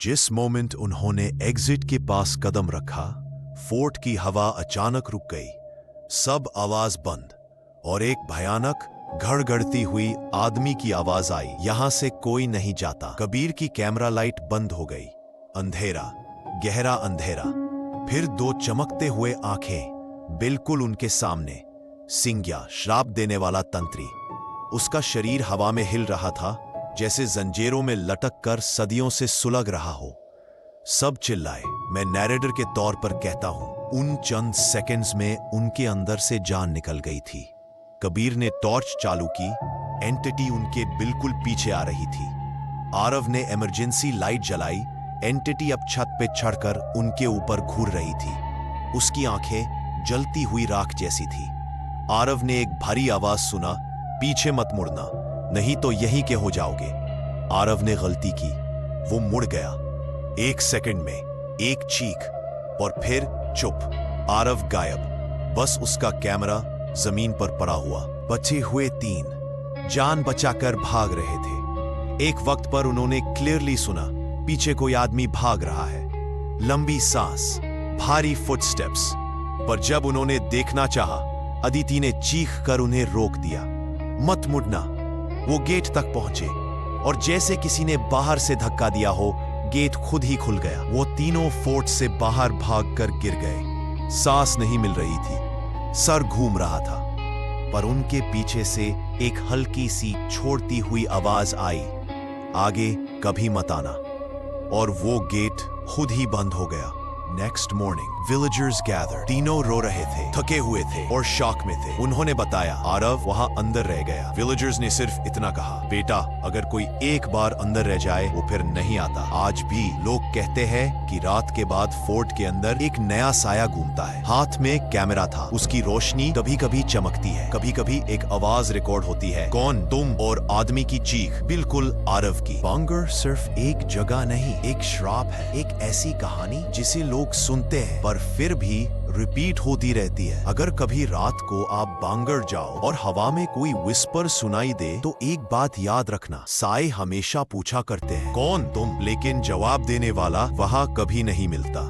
जिस मोमेंट उन्होंने एग्जिट के पास कदम रखा, फोर्ट की हवा अचानक रुक गई। सब आवाज बंद और एक भयानक घड़घड़ती हुई आदमी की आवाज आई, यहां से कोई नहीं जाता। कबीर की कैमरा लाइट बंद हो गई। अंधेरा, गहरा अंधेरा। फिर दो चमकते हुए आंखें बिल्कुल उनके सामने। सिंग्या, श्राप देने वाला तंत्री। उसका शरीर हवा में हिल रहा था, जैसे जंजीरों में लटक कर सदियों से सुलग रहा हो। सब चिल्लाए। मैं नैरेटर के तौर पर कहता हूं, उन चंद सेकंड्स में उनके अंदर से जान निकल गई थी। कबीर ने टॉर्च चालू की। एंटिटी उनके बिल्कुल पीछे आ रही थी। आरव ने इमरजेंसी लाइट जलाई। एंटिटी अब छत पे चढ़कर उनके ऊपर घूर रही थी। उसकी आंखें जलती हुई राख जैसी थी। आरव ने एक भारी आवाज सुना, पीछे मत मुड़ना, नहीं तो यहीं के हो जाओगे। आरव ने गलती की। वो मुड़ गया। 1 सेकंड में एक चीख और फिर चुप। आरव गायब। बस उसका कैमरा जमीन पर पड़ा हुआ। बचे हुए 3 जान बचाकर भाग रहे थे। एक वक्त पर उन्होंने क्लियरली सुना, पीछे कोई आदमी भाग रहा है। लंबी सांस, भारी फुटस्टेप्स। पर जब उन्होंने देखना चाहा, अदिति ने चीख कर उन्हें रोक दिया। मत मुड़ना। वो गेट तक पहुंचे और जैसे किसी ने बाहर से धक्का दिया हो, गेट खुद ही खुल गया। वो तीनों फोर्ट से बाहर भागकर गिर गए। सांस नहीं मिल रही थी, सर घूम रहा था। पर उनके पीछे से एक हल्की सी छोड़ती हुई आवाज आई, आगे कभी मत आना। और वो गेट खुद ही बंद हो गया। Next morning villagers gather. तीनों रो रहे थे, थके हुए थे और शॉक में थे। उन्होंने बताया, आरव वहां अंदर रह गया। विलेजर्स ने सिर्फ इतना कहा, बेटा अगर कोई एक बार अंदर रह जाए वो फिर नहीं आता। आज भी लोग कहते हैं कि रात के बाद फोर्ट के अंदर एक नया साया घूमता है। हाथ में कैमरा था, उसकी रोशनी कभी कभी चमकती है, कभी कभी एक आवाज रिकॉर्ड होती है, कौन, तुम, और आदमी की चीख, बिल्कुल आरव की। बांगर सिर्फ एक जगह नहीं, एक श्राप है। एक ऐसी कहानी जिसे लोग सुनते हैं पर फिर भी रिपीट होती रहती है। अगर कभी रात को आप बांगर जाओ और हवा में कोई विस्पर सुनाई दे, तो एक बात याद रखना, साए हमेशा पूछा करते हैं, कौन तुम, लेकिन जवाब देने वाला वहां कभी नहीं मिलता।